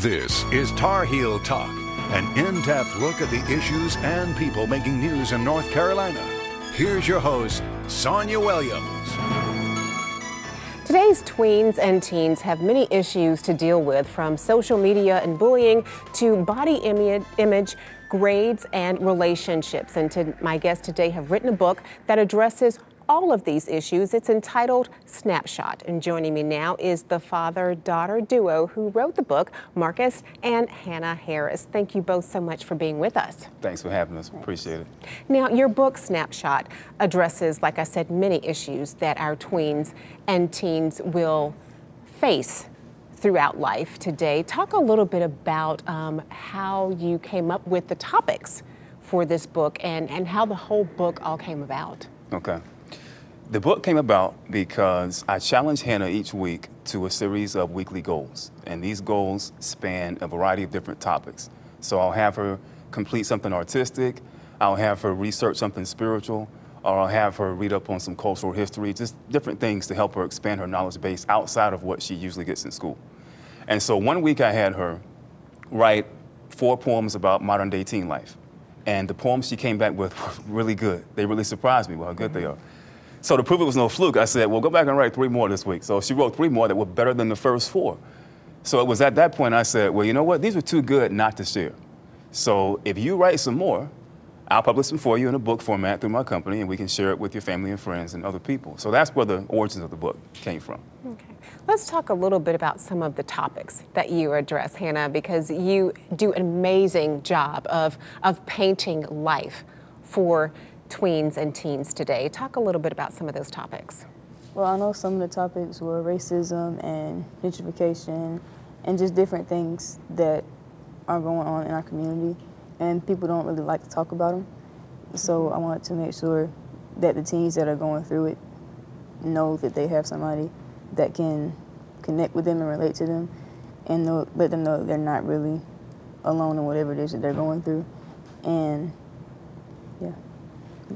This is Tar Heel Talk, an in-depth look at the issues and people making news in North Carolina. Here's your host, Sonia Williams. Today's tweens and teens have many issues to deal with, from social media and bullying to body image, grades, and relationships. And my guests today have written a book that addresses all of these issues. It's entitled Snapshot. And joining me now is the father-daughter duo who wrote the book, Marcus and Hannah Harris. Thank you both so much for being with us. Thanks for having us. Appreciate it. Now, your book, Snapshot, addresses, like I said, many issues that our tweens and teens will face throughout life today. Talk a little bit about how you came up with the topics for this book and how the whole book all came about. Okay. The book came about because I challenged Hannah each week to a series of weekly goals. And these goals span a variety of different topics. So I'll have her complete something artistic, I'll have her research something spiritual, or I'll have her read up on some cultural history, just different things to help her expand her knowledge base outside of what she usually gets in school. And so one week I had her write 4 poems about modern day teen life. And the poems she came back with were really good. They really surprised me with how good they are. So to prove it was no fluke, I said, well, go back and write 3 more this week. So she wrote 3 more that were better than the first 4. So it was at that point I said, well, you know what? These were too good not to share. So if you write some more, I'll publish them for you in a book format through my company, and we can share it with your family and friends and other people. So that's where the origins of the book came from. Okay. Let's talk a little bit about some of the topics that you address, Hannah, because you do an amazing job of painting life for tweens and teens today. Talk a little bit about some of those topics. Well, I know some of the topics were racism and gentrification and just different things that are going on in our community, and people don't really like to talk about them. So I wanted to make sure that the teens that are going through it know that they have somebody that can connect with them and relate to them, and let them know that they're not really alone in whatever it is that they're going through. And yeah,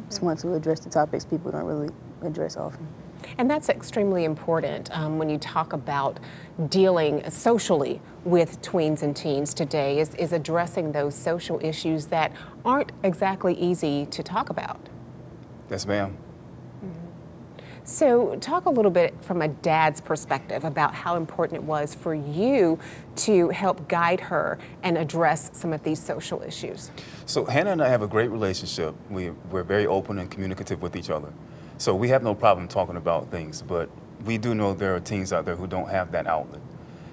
just want to address the topics people don't really address often. And that's extremely important when you talk about dealing socially with tweens and teens today, is addressing those social issues that aren't exactly easy to talk about. Yes, ma'am. So talk a little bit from a dad's perspective about how important it was for you to help guide her and address some of these social issues. So Hannah and I have a great relationship. We're very open and communicative with each other. So we have no problem talking about things, but we do know there are teens out there who don't have that outlet.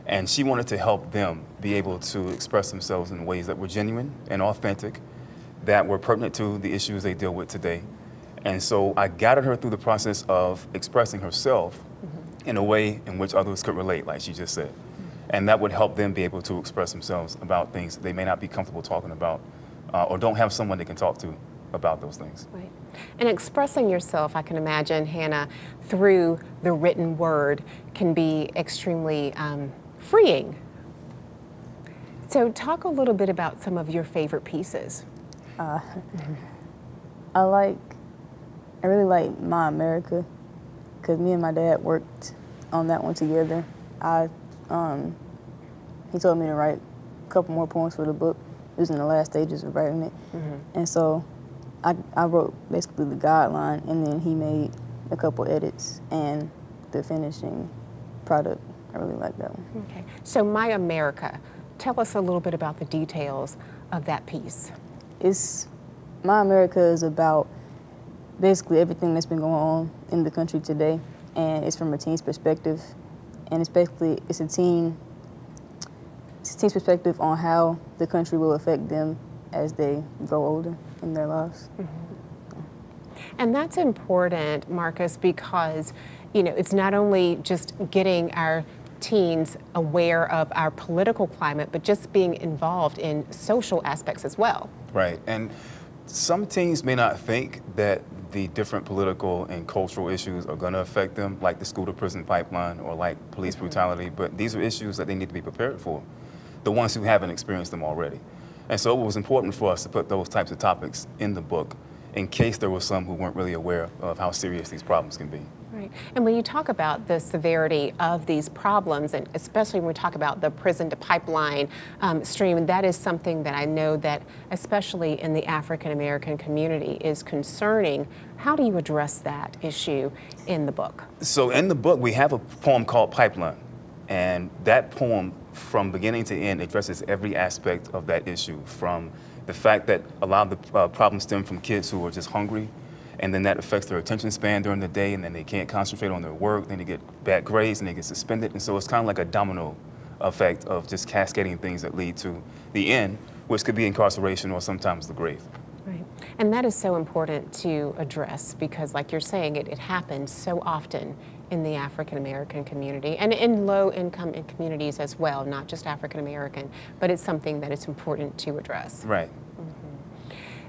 And she wanted to help them be able to express themselves in ways that were genuine and authentic, that were pertinent to the issues they deal with today. And so I guided her through the process of expressing herself in a way in which others could relate, like she just said. And that would help them be able to express themselves about things they may not be comfortable talking about, or don't have someone they can talk to about those things. Right. And expressing yourself, I can imagine, Hannah, through the written word can be extremely freeing. So talk a little bit about some of your favorite pieces. I really like My America, because me and my dad worked on that one together. He told me to write a couple more poems for the book. It was in the last stages of writing it. And so I wrote basically the guideline, and then he made a couple edits and the finishing product. I really like that one. Okay. So My America, tell us a little bit about the details of that piece. My America is about basically everything that's been going on in the country today, and it's from a teen's perspective, and it's a teen's perspective on how the country will affect them as they grow older in their lives. And that's important, Marcus, because it's not only just getting our teens aware of our political climate, but just being involved in social aspects as well. Right. And some teens may not think that the different political and cultural issues are going to affect them, like the school to prison pipeline or like police brutality, but these are issues that they need to be prepared for, the ones who haven't experienced them already. And so it was important for us to put those types of topics in the book in case there were some who weren't really aware of how serious these problems can be. Right. Right. And when you talk about the severity of these problems, and especially when we talk about the prison to pipeline stream, that is something that I know that, especially in the African American community, is concerning. How do you address that issue in the book? So in the book, we have a poem called Pipeline. And that poem, from beginning to end, addresses every aspect of that issue, from the fact that a lot of the problems stem from kids who are just hungry, and then that affects their attention span during the day, and then they can't concentrate on their work, then they get bad grades, and they get suspended. And so it's kind of like a domino effect of just cascading things that lead to the end, which could be incarceration or sometimes the grave. Right. And that is so important to address because, like you're saying, it happens so often in the African American community and in low income communities as well, not just African American, but it's something that it's important to address. Right.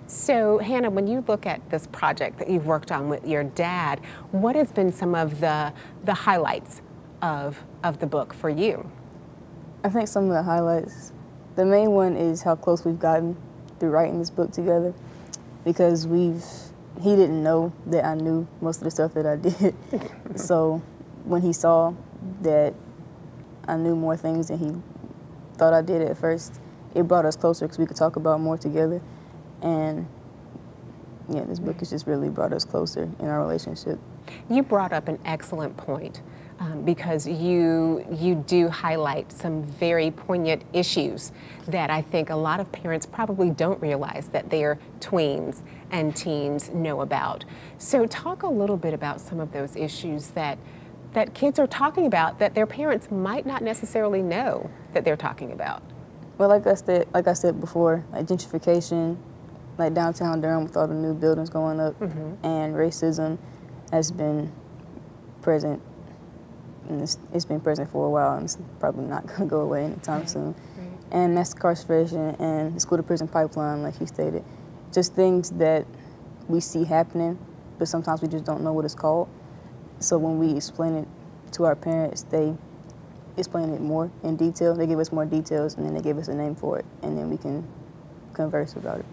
So, Hannah, when you look at this project that you've worked on with your dad, what has been some of the highlights of the book for you? I think some of the highlights, the main one is how close we've gotten through writing this book together, because he didn't know that I knew most of the stuff that I did. So when he saw that I knew more things than he thought I did at first, it brought us closer because we could talk about more together. And yeah, this book has just really brought us closer in our relationship. You brought up an excellent point because you do highlight some very poignant issues that I think a lot of parents probably don't realize that their tweens and teens know about. So talk a little bit about some of those issues that kids are talking about that their parents might not necessarily know that they're talking about. Well, like I said before, like gentrification, like downtown Durham with all the new buildings going up, and racism has been present, and it's been present for a while, and it's probably not going to go away anytime soon. Right. And that's incarceration and the school to prison pipeline, like he stated, just things that we see happening, but sometimes we just don't know what it's called. So when we explain it to our parents, they explain it more in detail. They give us more details, and then they give us a name for it, and then we can converse about it.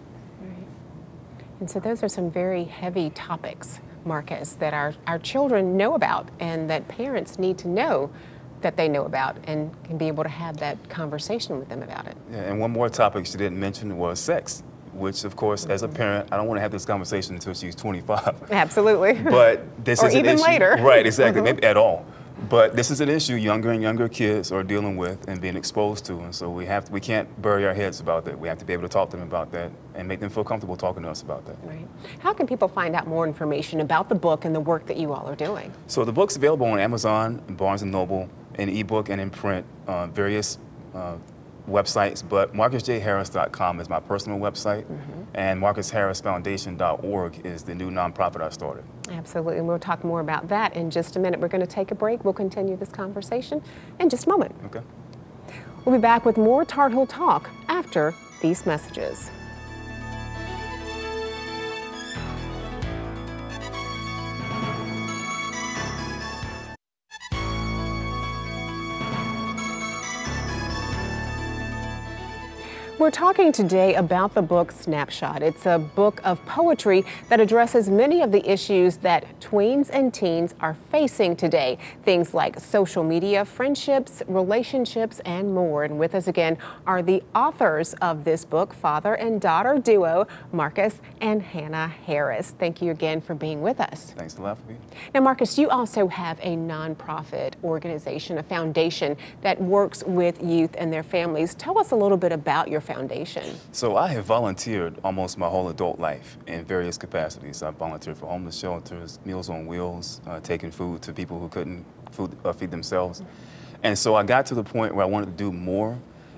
And so those are some very heavy topics, Marcus, that our children know about and that parents need to know that they know about and can be able to have that conversation with them about it. Yeah, and one more topic she didn't mention was sex, which of course, as a parent, I don't want to have this conversation until she's 25. Absolutely. But this is an issue. Or even later. Right, exactly, maybe at all. But this is an issue younger and younger kids are dealing with and being exposed to, and so we can't bury our heads about that. We have to be able to talk to them about that and make them feel comfortable talking to us about that. Right. How can people find out more information about the book and the work that you all are doing? So the book's available on Amazon, Barnes & Noble, in ebook and in print, various websites, but MarcusJHarris.com is my personal website, and MarcusHarrisFoundation.org is the new nonprofit I started. Absolutely, and we'll talk more about that in just a minute. We're going to take a break. We'll continue this conversation in just a moment. Okay. We'll be back with more Tar Heel Talk after these messages. We're talking today about the book Snapshot. It's a book of poetry that addresses many of the issues that tweens and teens are facing today. Things like social media, friendships, relationships, and more. And with us again are the authors of this book, father and daughter duo, Marcus and Hannah Harris. Thank you again for being with us. Thanks a lot for being. Now, Marcus, you also have a nonprofit organization, a foundation that works with youth and their families. Tell us a little bit about your foundation. So I have volunteered almost my whole adult life in various capacities. I've volunteered for homeless shelters, Meals on Wheels, taking food to people who couldn't feed themselves. And so I got to the point where I wanted to do more,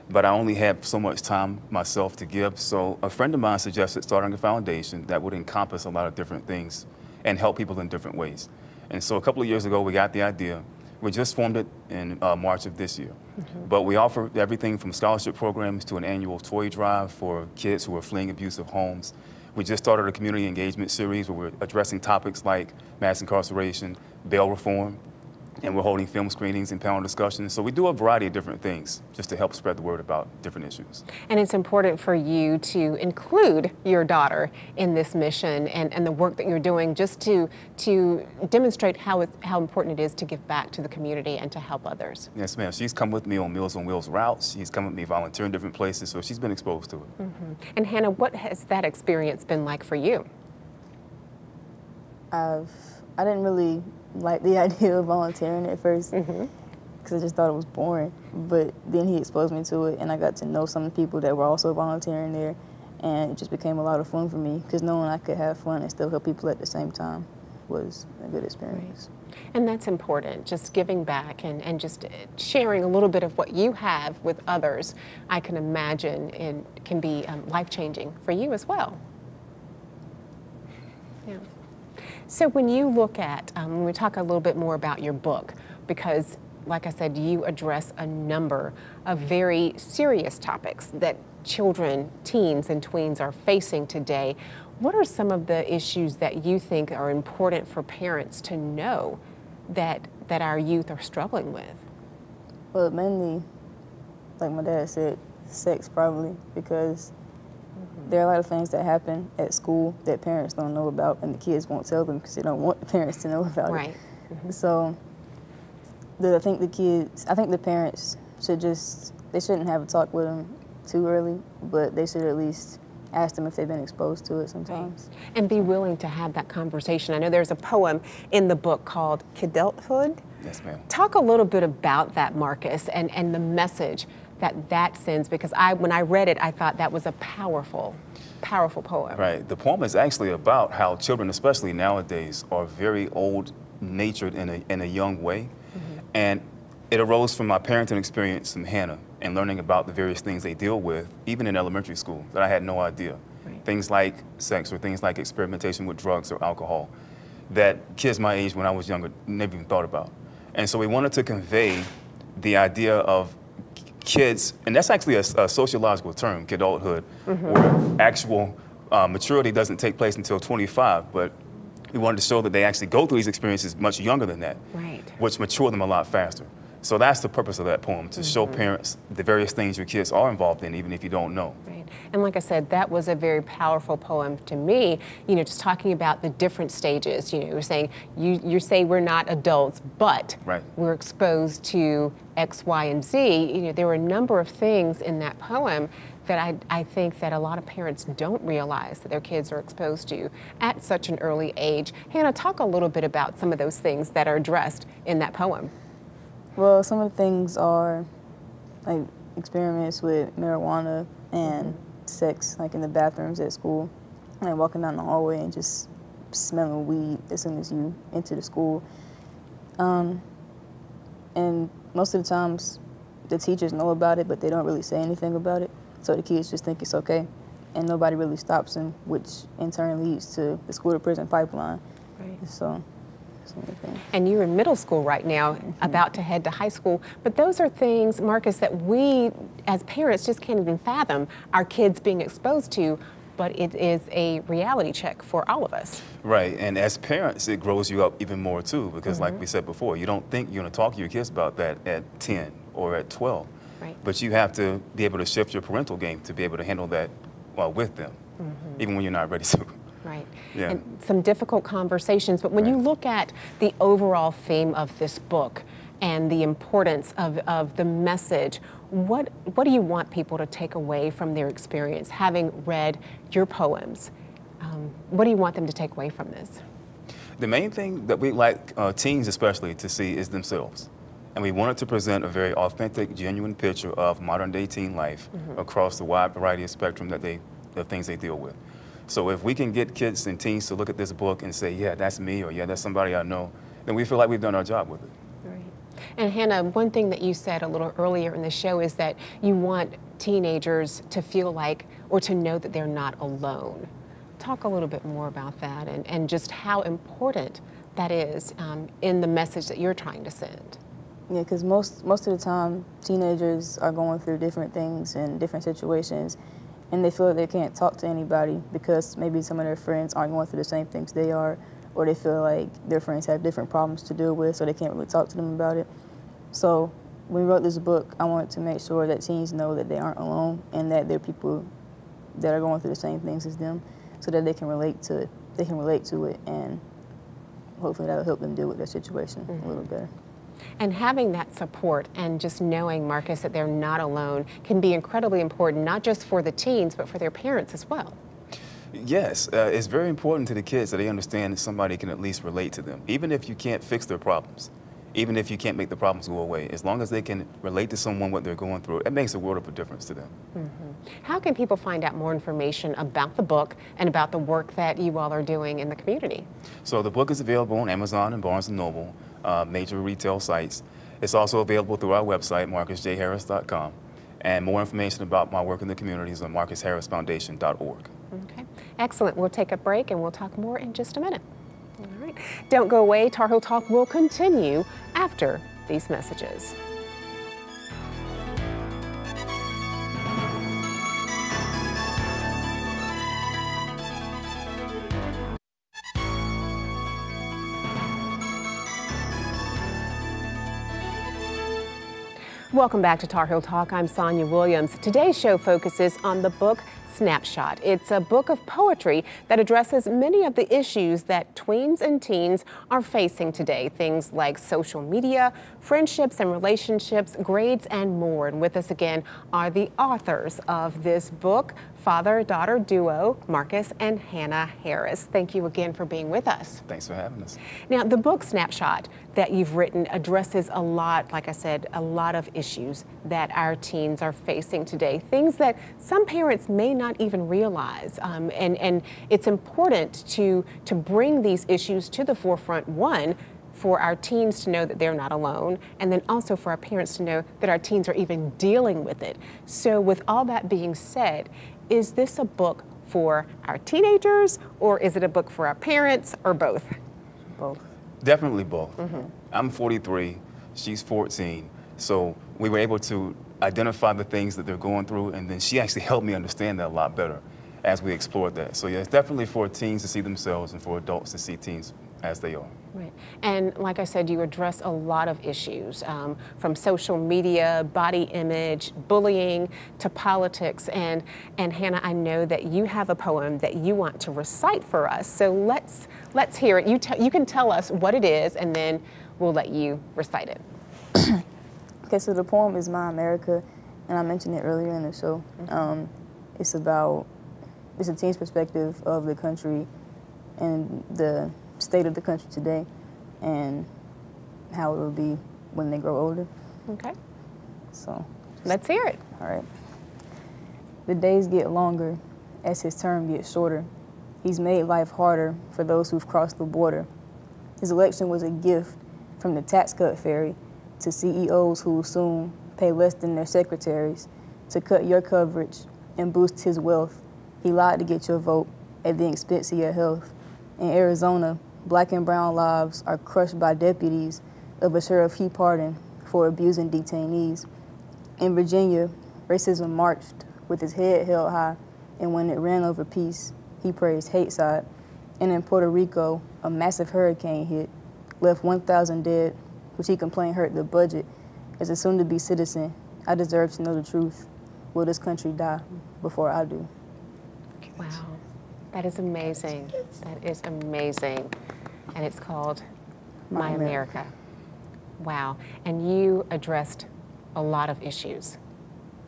but I only had so much time myself to give. So a friend of mine suggested starting a foundation that would encompass a lot of different things and help people in different ways. And so a couple of years ago, we got the idea. We just formed it in March of this year. But we offer everything from scholarship programs to an annual toy drive for kids who are fleeing abusive homes. We just started a community engagement series where we're addressing topics like mass incarceration, bail reform, and we're holding film screenings and panel discussions. So we do a variety of different things just to help spread the word about different issues. And it's important for you to include your daughter in this mission and the work that you're doing, just to demonstrate how important it is to give back to the community and to help others. Yes, ma'am. She's come with me on Meals on Wheels routes. She's come with me volunteering in different places, so she's been exposed to it. Mm-hmm. And Hannah, what has that experience been like for you? I didn't really like the idea of volunteering at first because I just thought it was boring. But then he exposed me to it, and I got to know some of the people that were also volunteering there, and it just became a lot of fun for me because knowing I could have fun and still help people at the same time was a good experience. Right. And that's important, just giving back and just sharing a little bit of what you have with others. I can imagine it can be life-changing for you as well. Yeah. So when you look at, when we talk a little bit more about your book, because like I said, you address a number of very serious topics that children, teens, and tweens are facing today. What are some of the issues that you think are important for parents to know that our youth are struggling with? Well, mainly, like my dad said, sex probably, because there are a lot of things that happen at school that parents don't know about, and the kids won't tell them because they don't want the parents to know about Right. it. So I think the parents they shouldn't have a talk with them too early, but they should at least ask them if they've been exposed to it sometimes. Right. And be willing to have that conversation. I know there's a poem in the book called Kidulthood. Yes, ma'am. Talk a little bit about that, Marcus, and the message that sends, because when I read it, I thought that was a powerful poem. Right. The poem is actually about how children, especially nowadays, are very old-natured in a young way. And it arose from my parenting experience from Hannah and learning about the various things they deal with, even in elementary school, that I had no idea. Right. Things like sex or things like experimentation with drugs or alcohol that kids my age when I was younger never even thought about. And so we wanted to convey the idea of kids, and that's actually a sociological term, kidulthood, where actual maturity doesn't take place until 25, but we wanted to show that they actually go through these experiences much younger than that, Right. which mature them a lot faster. So that's the purpose of that poem, to show parents the various things your kids are involved in, even if you don't know. Right. And like I said, that was a very powerful poem to me, just talking about the different stages. You're saying, you say we're not adults, but Right. we're exposed to X, Y, and Z. There were a number of things in that poem that I think that a lot of parents don't realize that their kids are exposed to at such an early age. Hannah, talk a little bit about some of those things that are addressed in that poem. Well, some of the things are like experiments with marijuana and sex, like in the bathrooms at school, like walking down the hallway and just smelling weed as soon as you enter the school. And most of the times the teachers know about it, but they don't really say anything about it. So the kids just think it's okay, and nobody really stops them, which in turn leads to the school to prison pipeline. Right. So, some of the things. And you're in middle school right now, about to head to high school. But those are things, Marcus, that we as parents just can't even fathom our kids being exposed to, but it is a reality check for all of us. Right, and as parents, it grows you up even more too, because like we said before, you don't think you're gonna talk to your kids about that at 10 or at 12. Right. But you have to be able to shift your parental game to be able to handle that with them, even when you're not ready to. Right. Yeah. And some difficult conversations, but when you look at the overall theme of this book and the importance of the message, what do you want people to take away from their experience, having read your poems? What do you want them to take away from this? The main thing that we like teens especially to see is themselves. And we wanted to present a very authentic, genuine picture of modern day teen life across the wide variety of spectrum of things they deal with. So if we can get kids and teens to look at this book and say, yeah, that's me, or yeah, that's somebody I know, then we feel like we've done our job with it. Right. And Hannah, one thing that you said a little earlier in the show is that you want teenagers to feel like, or to know that they're not alone. Talk a little bit more about that and just how important that is in the message that you're trying to send. Yeah, because most of the time, teenagers are going through different things in different situations, and they feel that they can't talk to anybody because maybe some of their friends aren't going through the same things they are, or they feel like their friends have different problems to deal with, so they can't really talk to them about it. So when we wrote this book, I wanted to make sure that teens know that they aren't alone and that there are people that are going through the same things as them, so that they can relate to it, and hopefully that'll help them deal with their situation a little better. And having that support and just knowing, Marcus, that they're not alone can be incredibly important, not just for the teens, but for their parents as well. Yes, it's very important to the kids that they understand that somebody can at least relate to them, even if you can't fix their problems, even if you can't make the problems go away. As long as they can relate to someone what they're going through, it makes a world of a difference to them. How can people find out more information about the book and about the work that you all are doing in the community? So the book is available on Amazon and Barnes & Noble, major retail sites. It's also available through our website, marcusjharris.com. And more information about my work in the community is on marcusharrisfoundation.org. Okay, excellent. We'll take a break and we'll talk more in just a minute. All right, don't go away. Tar Heel Talk will continue after these messages. Welcome back to Tar Heel Talk. I'm Sonia Williams. Today's show focuses on the book Snapshot. It's a book of poetry that addresses many of the issues that tweens and teens are facing today. Things like social media, friendships and relationships, grades, and more. And with us again are the authors of this book, father-daughter duo, Marcus and Hannah Harris. Thank you again for being with us. Thanks for having us. Now, the book Snapshot that you've written addresses a lot, like I said, a lot of issues that our teens are facing today, things that some parents may not even realize. And it's important to bring these issues to the forefront, one, for our teens to know that they're not alone, and then also for our parents to know that our teens are even dealing with it. So with all that being said, is this a book for our teenagers, or is it a book for our parents, or both? Both. Definitely both. I'm 43, she's 14, so we were able to identify the things that they're going through, and then she actually helped me understand that a lot better as we explored that. So yeah, it's definitely for teens to see themselves and for adults to see teens as they are. Right. And like I said, you address a lot of issues, from social media, body image, bullying, to politics. And Hannah, I know that you have a poem that you want to recite for us. So let's hear it. You can tell us what it is, and then we'll let you recite it. Okay, so the poem is My America, and I mentioned it earlier in the show. It's a teen's perspective of the country and the state of the country today, and how it will be when they grow older. Okay. So let's hear it. All right. The days get longer as his term gets shorter. He's made life harder for those who've crossed the border. His election was a gift from the tax cut fairy to CEOs who will soon pay less than their secretaries to cut your coverage and boost his wealth. He lied to get your vote at the expense of your health. In Arizona, black and brown lives are crushed by deputies of a sheriff he pardoned for abusing detainees. In Virginia, racism marched with his head held high, and when it ran over peace, he praised hate side. And in Puerto Rico, a massive hurricane hit, left 1,000 dead, which he complained hurt the budget. As a soon-to-be citizen, I deserve to know the truth. Will this country die before I do? Wow, that is amazing. That is amazing. And it's called My America. Wow, and you addressed a lot of issues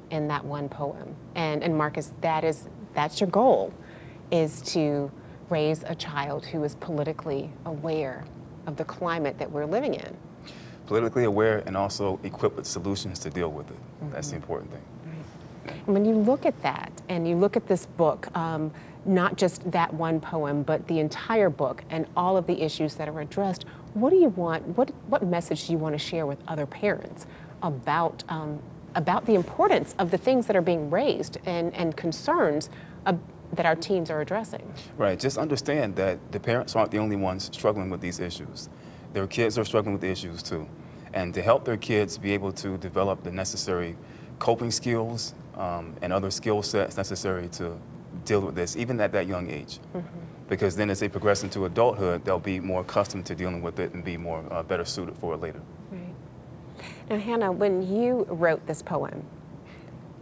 in that one poem. And Marcus, that's your goal, is to raise a child who is politically aware of the climate that we're living in. Politically aware and also equipped with solutions to deal with it. That's the important thing. And when you look at that, and you look at this book, not just that one poem, but the entire book and all of the issues that are addressed, what do you want, what message do you want to share with other parents about the importance of the things that are being raised and concerns that our teens are addressing? Right, just understand that the parents aren't the only ones struggling with these issues. Their kids are struggling with the issues too. And to help their kids be able to develop the necessary coping skills and other skill sets necessary to deal with this, even at that young age. because then as they progress into adulthood, they'll be more accustomed to dealing with it and be more better suited for it later. Right. Now, Hannah, when you wrote this poem,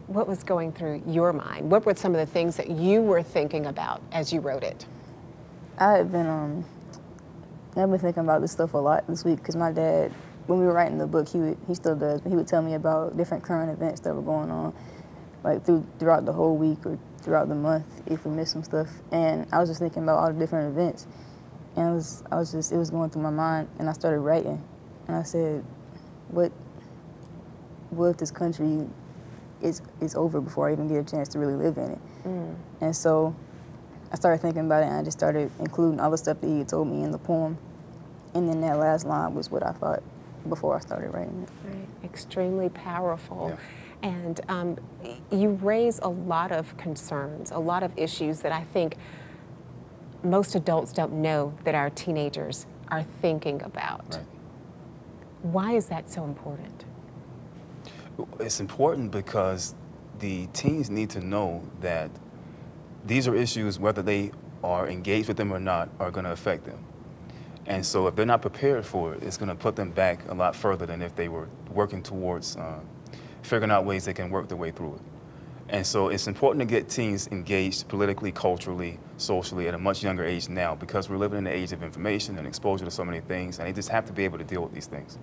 what was going through your mind? What were some of the things that you were thinking about as you wrote it? I've been thinking about this stuff a lot this week because my dad, when we were writing the book, he still does, but he would tell me about different current events that were going on, like throughout the whole week or throughout the month if we missed some stuff. And I was just thinking about all the different events, and it was going through my mind, and I started writing, and I said, what if this country is over before I even get a chance to really live in it? And so I started thinking about it, and I just started including all the stuff that he had told me in the poem. And then that last line was what I thought before I started writing it. Right. Extremely powerful. Yeah. And you raise a lot of concerns, a lot of issues that I think most adults don't know that our teenagers are thinking about. Right. Why is that so important? It's important because the teens need to know that these are issues, whether they are engaged with them or not, are going to affect them. And so if they're not prepared for it, it's going to put them back a lot further than if they were working towards figuring out ways they can work their way through it. And so it's important to get teens engaged politically, culturally, socially at a much younger age now, because we're living in an age of information and exposure to so many things, and they just have to be able to deal with these things.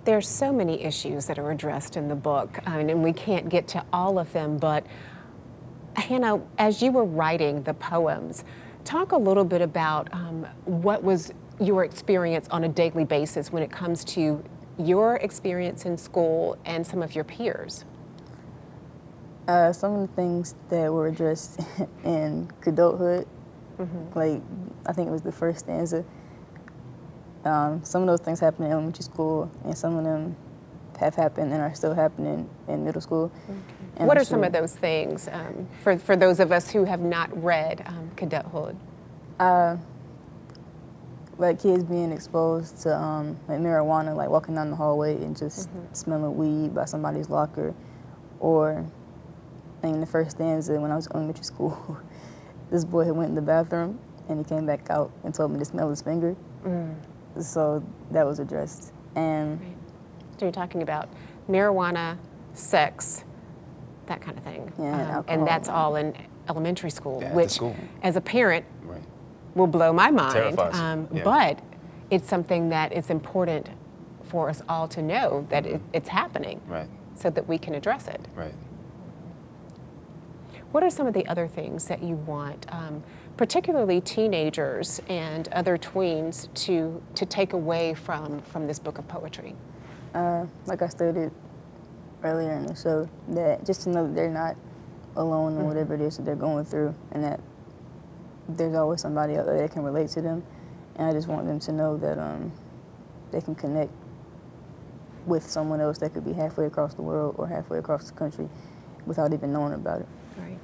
There's so many issues that are addressed in the book, and we can't get to all of them, but Hannah, as you were writing the poems, talk a little bit about what was your experience on a daily basis when it comes to your experience in school and some of your peers. Some of the things that were addressed in adulthood, like I think it was the first stanza, some of those things happened in elementary school, and some of them have happened and are still happening in middle school. Okay. What are some of those things for those of us who have not read Cadethood? Like kids being exposed to like marijuana, like walking down the hallway and just smelling weed by somebody's locker, or in the first stanza when I was in elementary school, this boy had went in the bathroom and he came back out and told me to smell his finger. So that was addressed. And right. So you're talking about marijuana, sex, that kind of thing. Yeah, and that's all in elementary school, Yeah, which as a parent Right. will blow my mind. Terrifies you. Yeah. But it's something that is important for us all to know that it's happening, Right. so that we can address it. Right. What are some of the other things that you want, particularly teenagers and other tweens, to take away from this book of poetry? like I stated earlier in the show, that just to know that they're not alone in whatever it is that they're going through, and that there's always somebody out there that can relate to them. And I just want them to know that they can connect with someone else that could be halfway across the world or halfway across the country without even knowing about it. Right.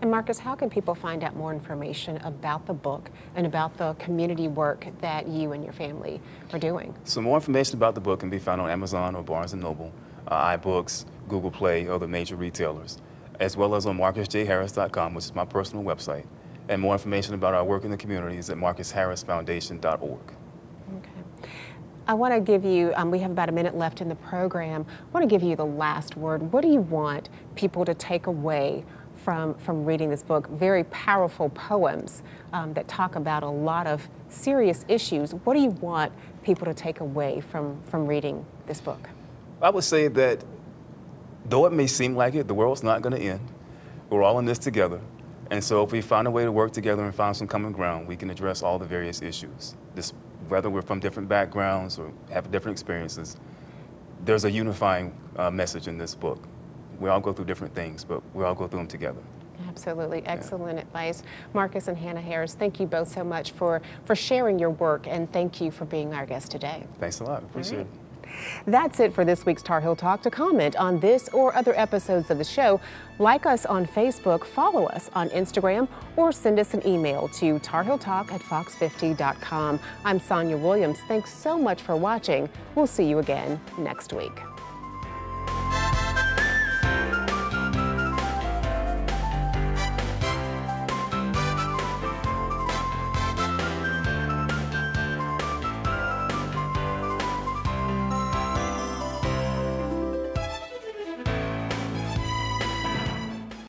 And Marcus, how can people find out more information about the book and about the community work that you and your family are doing? So more information about the book can be found on Amazon or Barnes & Noble, iBooks, Google Play, other major retailers, as well as on MarcusJHarris.com, which is my personal website. And more information about our work in the community is at MarcusHarrisFoundation.org. Okay. I want to give you, we have about a minute left in the program. I want to give you the last word. What do you want people to take away from reading this book? Very powerful poems that talk about a lot of serious issues. What do you want people to take away from reading this book? I would say that though it may seem like it, the world's not going to end. We're all in this together. And so if we find a way to work together and find some common ground, we can address all the various issues. Whether we're from different backgrounds or have different experiences, there's a unifying message in this book. We all go through different things, but we all go through them together. Absolutely. Excellent advice. Marcus and Hannah Harris, thank you both so much for sharing your work, and thank you for being our guest today. Thanks a lot. Appreciate it. That's it for this week's Tar Heel Talk. To comment on this or other episodes of the show, like us on Facebook, follow us on Instagram, or send us an email to tarheeltalk@fox50.com. I'm Sonia Williams. Thanks so much for watching. We'll see you again next week.